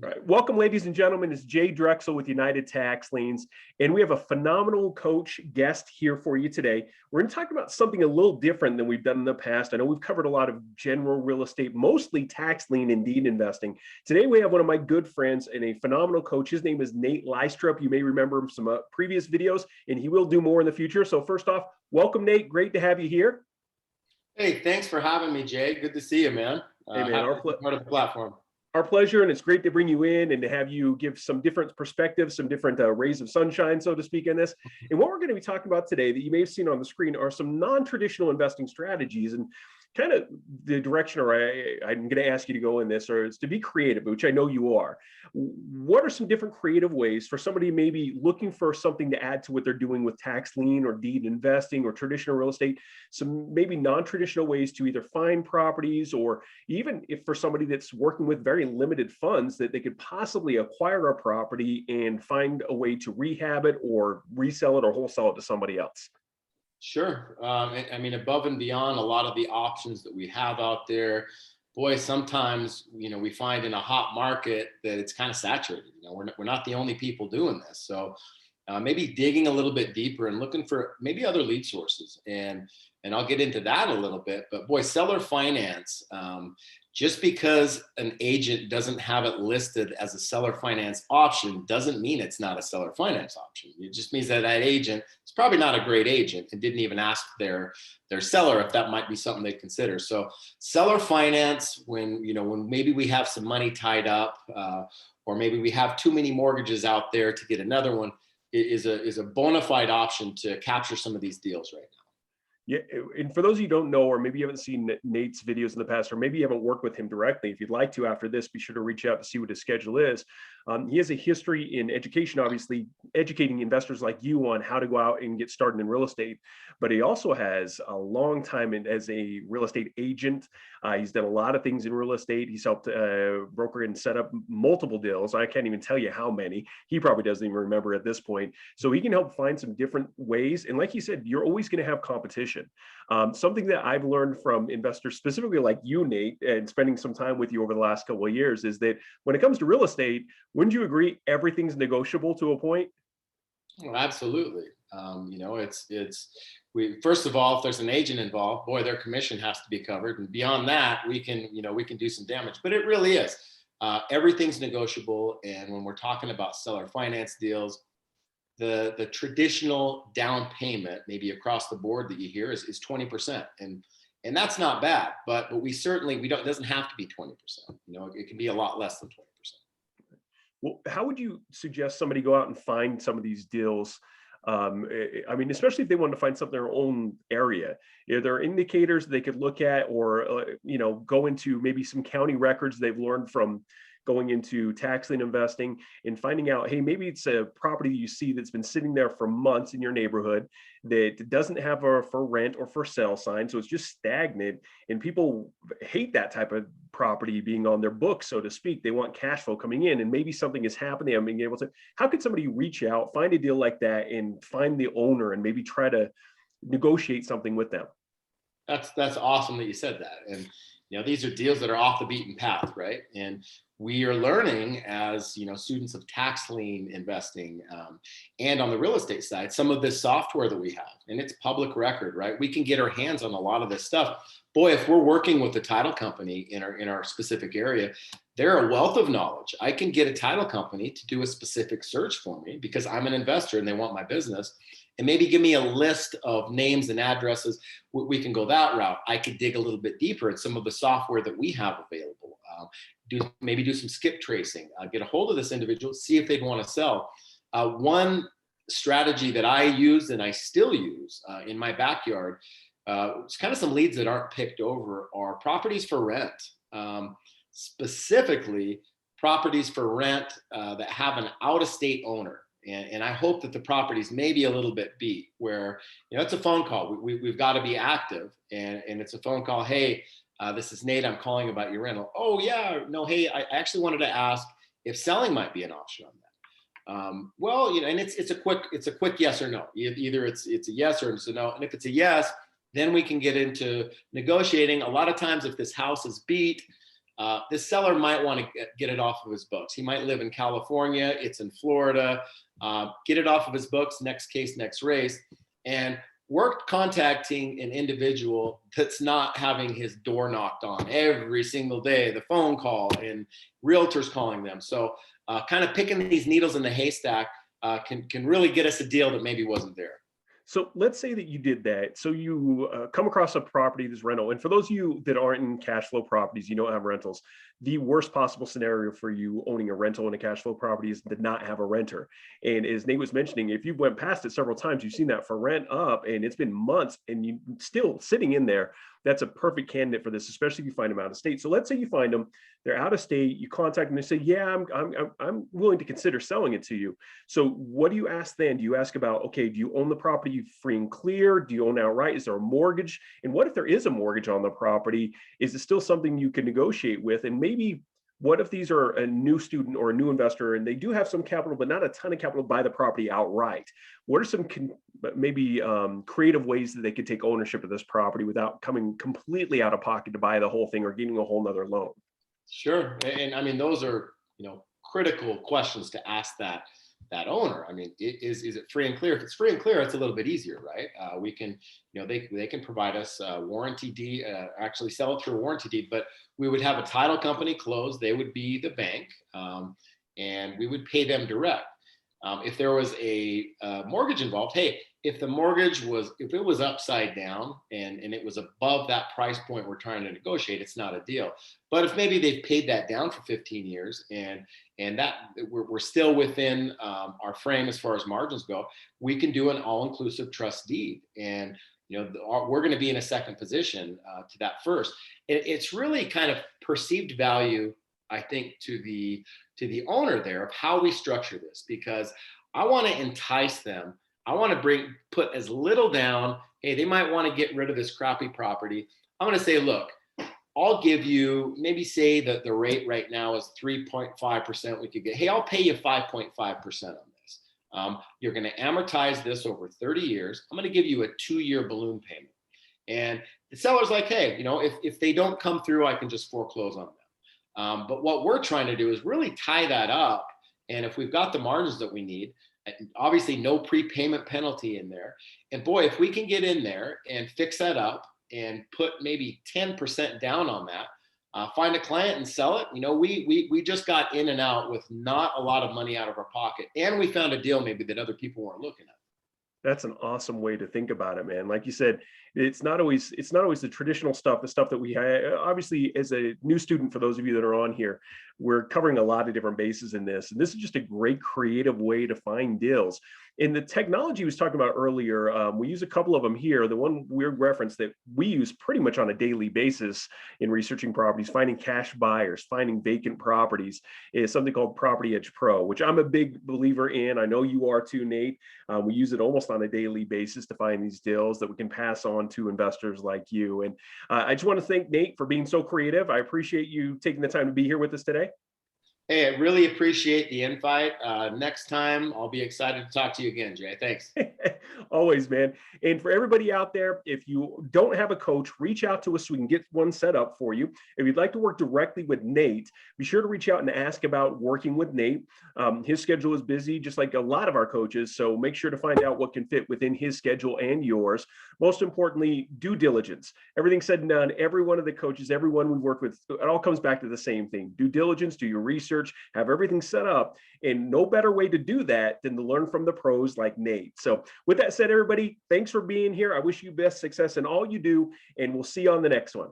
All right. Welcome, ladies and gentlemen. It's Jay Drexel with United Tax Liens, and we have a phenomenal coach guest here for you today. We're going to talk about something a little different than we've done in the past. I know we've covered a lot of general real estate, mostly tax lien and deed investing. Today, we have one of my good friends and a phenomenal coach. His name is Nate Lystrup. You may remember him from some previous videos, and he will do more in the future. So first off, welcome, Nate. Great to have you here. Hey, thanks for having me, Jay. Good to see you, man. Hey, man, part of the platform. Our pleasure, and it's great to bring you in and to have you give some different perspectives, some different rays of sunshine, so to speak, in this. And what we're going to be talking about today that you may have seen on the screen are some non-traditional investing strategies, and kind of the direction I'm going to ask you to go in this, or is to be creative, which I know you are. What are some different creative ways for somebody maybe looking for something to add to what they're doing with tax lien or deed investing or traditional real estate? Some maybe non-traditional ways to either find properties, or even if for somebody that's working with very limited funds, that they could possibly acquire a property and find a way to rehab it or resell it or wholesale it to somebody else. Sure. I mean, above and beyond a lot of the options that we have out there, boy, sometimes, we find in a hot market that it's kind of saturated. We're not the only people doing this. So maybe digging a little bit deeper and looking for maybe other lead sources. And I'll get into that a little bit. But boy, seller finance, just because an agent doesn't have it listed as a seller finance option doesn't mean it's not a seller finance option. It just means that that agent is probably not a great agent and didn't even ask their seller if that might be something they consider. So seller finance, when maybe we have some money tied up, or maybe we have too many mortgages out there to get another one, is a bona fide option to capture some of these deals right now. Yeah, and for those of you who don't know, or maybe you haven't seen Nate's videos in the past, or maybe you haven't worked with him directly, if you'd like to after this, be sure to reach out to see what his schedule is. He has a history in education, obviously educating investors like you on how to go out and get started in real estate, but he also has a long time as a real estate agent. He's done a lot of things in real estate. He's helped broker and set up multiple deals. I can't even tell you how many. He probably doesn't even remember at this point. So he can help find some different ways. And like he said, you're always going to have competition. Something that I've learned from investors, specifically like you, Nate, and spending some time with you over the last couple of years, is that when it comes to real estate, wouldn't you agree everything's negotiable to a point? Well, absolutely. First of all, if there's an agent involved, boy, their commission has to be covered. And beyond that, we can do some damage, but it really is. Everything's negotiable. And when we're talking about seller finance deals, the traditional down payment, maybe across the board that you hear is 20%. And that's not bad, but it doesn't have to be 20%. It can be a lot less than 20%. Well, how would you suggest somebody go out and find some of these deals? I mean, especially if they want to find something in their own area. Are there indicators they could look at, or go into maybe some county records they've learned from going into tax lien investing and finding out, hey, maybe it's a property you see that's been sitting there for months in your neighborhood that doesn't have a for rent or for sale sign, so it's just stagnant, and people hate that type of property being on their books, so to speak. They want cash flow coming in, and maybe something is happening. I'm being able to. How could somebody reach out, find a deal like that, and find the owner and maybe try to negotiate something with them? That's awesome that you said that. And these are deals that are off the beaten path, right? And we are learning as students of tax lien investing, and on the real estate side, some of this software that we have, and it's public record, right? We can get our hands on a lot of this stuff. Boy, if we're working with the title company in our specific area, they're a wealth of knowledge. I can get a title company to do a specific search for me because I'm an investor and they want my business, and maybe give me a list of names and addresses. We can go that route. I could dig a little bit deeper in some of the software that we have available. Maybe do some skip tracing, get a hold of this individual, see if they'd want to sell. One strategy that I used and I still use in my backyard, it's kind of some leads that aren't picked over, are properties for rent. Specifically, properties for rent that have an out-of-state owner. And I hope that the properties maybe a little bit beat, where it's a phone call. We've got to be active, and it's a phone call. Hey, this is Nate. I'm calling about your rental. Oh yeah, no. Hey, I actually wanted to ask if selling might be an option on that. Well, and it's a quick yes or no. Either it's a yes or it's a no. And if it's a yes, then we can get into negotiating. A lot of times, if this house is beat, this seller might want to get it off of his books. He might live in California, it's in Florida, get it off of his books, next case, next race. And work contacting an individual that's not having his door knocked on every single day, the phone call and realtors calling them. So kind of picking these needles in the haystack can really get us a deal that maybe wasn't there. So let's say that you did that. So you come across a property that's rental. And for those of you that aren't in cash flow properties, you don't have rentals, the worst possible scenario for you owning a rental in a cash flow property is to not have a renter. And as Nate was mentioning, if you went past it several times, you've seen that for rent up and it's been months and you still sitting in there. That's a perfect candidate for this, especially if you find them out of state. So let's say you find them, they're out of state, you contact them, they say, yeah, I'm willing to consider selling it to you. So what do you ask then? Do you ask about, okay, do you own the property free and clear? Do you own outright? Is there a mortgage? And what if there is a mortgage on the property? Is it still something you can negotiate with? And maybe what if these are a new student or a new investor and they do have some capital, but not a ton of capital to buy the property outright? What are some maybe creative ways that they could take ownership of this property without coming completely out of pocket to buy the whole thing or getting a whole nother loan? Sure. And I mean, those are, critical questions to ask that owner. I mean, is it free and clear? If it's free and clear, it's a little bit easier, right? We can, they can provide us a warranty deed, actually sell it through a warranty deed, but we would have a title company close. They would be the bank, and we would pay them direct. If there was a mortgage involved, hey, if the mortgage if it was upside down and it was above that price point we're trying to negotiate, it's not a deal. But if maybe they've paid that down for 15 years and that we're still within our frame as far as margins go, we can do an all-inclusive trust deed. And we're going to be in a second position to that first. It's really kind of perceived value, I think, to the owner there of how we structure this, because I want to entice them. I want to put as little down. Hey, they might want to get rid of this crappy property. I'm going to say, look, I'll give you, maybe say that the rate right now is 3.5% we could get. Hey, I'll pay you 5.5% on this. You're going to amortize this over 30 years. I'm going to give you a 2-year balloon payment. And the seller's like, hey, if they don't come through, I can just foreclose on them. But what we're trying to do is really tie that up. And if we've got the margins that we need, obviously no prepayment penalty in there. And boy, if we can get in there and fix that up and put maybe 10% down on that, find a client and sell it. We just got in and out with not a lot of money out of our pocket. And we found a deal maybe that other people weren't looking at. That's an awesome way to think about it, man. Like you said, it's not always the traditional stuff, the stuff that we obviously as a new student, for those of you that are on here, we're covering a lot of different bases in this. And this is just a great creative way to find deals. And the technology we was talking about earlier, we use a couple of them here. The one we referenced that we use pretty much on a daily basis in researching properties, finding cash buyers, finding vacant properties, is something called Property Edge Pro, which I'm a big believer in. I know you are too, Nate. We use it almost on a daily basis to find these deals that we can pass on to investors like you. And I just want to thank Nate for being so creative. I appreciate you taking the time to be here with us today. Hey, I really appreciate the invite. Next time, I'll be excited to talk to you again, Jay. Thanks. Always, man. And for everybody out there, if you don't have a coach, reach out to us so we can get one set up for you. If you'd like to work directly with Nate, be sure to reach out and ask about working with Nate. His schedule is busy, just like a lot of our coaches. So make sure to find out what can fit within his schedule and yours. Most importantly, due diligence. Everything said and done, every one of the coaches, everyone we work with, it all comes back to the same thing. Due diligence, do your research, have everything set up. And no better way to do that than to learn from the pros like Nate. So with that said, everybody, thanks for being here. I wish you best success in all you do, and we'll see you on the next one.